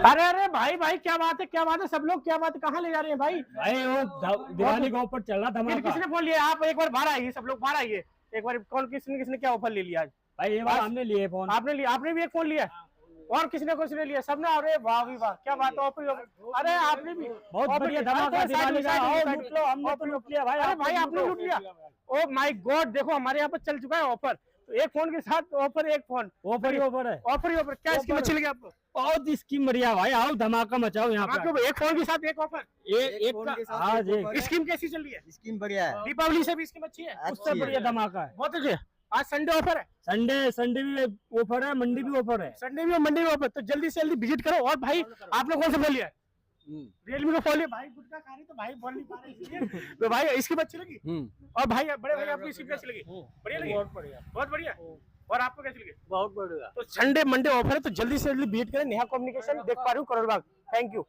अरे अरे भाई भाई क्या बात है, क्या बात है, सब लोग क्या बात है, कहाँ ले जा रहे हैं भाई? भाई वो दिवाली का ऑफर चल रहा धमाका। किसने फोन लिया? आप एक बार बाहर आइए, सब लोग बाहर आइए एक बार। कौन किसने किसने क्या ऑफर ले लिया आज? भाई ये बार हमने लिए फोन। आपने लिया? आपने भी एक फोन लिया? और किसने किसने लिया? सबने? अरे वाह भी वाह, क्या बात है, ऑफर। अरे आपने भी बहुत बढ़िया धमाका दिवाली का। आओ लूट लो, हमने तो लूट लिया भाई। अरे भाई आपने लूट लिया? ओ माय गॉड, देखो हमारे यहाँ पर चल चुका है ऑफर। तो एक फोन के साथ ऑफर, एक फोन ऑफर ही ऑफर है। ऑफर ही ऑफर। क्या स्कीम अच्छी लगी आपको? बहुत स्कीम बढ़िया भाई। आओ धमाका मचाओ यहाँ पे। आपको एक फोन के साथ एक ऑफर, एक हाँ जी। स्कीम कैसी चल रही है? स्कीम बढ़िया है, दीपावली से भी स्कीम अच्छी है, उससे बढ़िया धमाका है। बहुत अच्छी है। आज संडे ऑफर है, संडे भी ऑफर है, मंडी भी ऑफर है। संडे भी और मंडे भी ऑफर। तो जल्दी से जल्दी विजिट करो। और भाई आपने कौन सा फोन लिया है? रियलमी का फोन लिया भाई। गुटका खा रही तो भाई बोल नहीं पा रहे इसलिए। तो भाई इसकी अच्छी लगी। और भाई बड़े भाई आपको इसकी कैसी लगी? बढ़िया लगी, बहुत बढ़िया, बहुत बढ़िया। और आपको कैसी लगी? बहुत बढ़िया। तो संडे मंडे ऑफर है, तो जल्दी से जल्दी विजिट करें नेहा कम्युनिकेशन। देख पा रही हूँ करोल बाग। Thank you.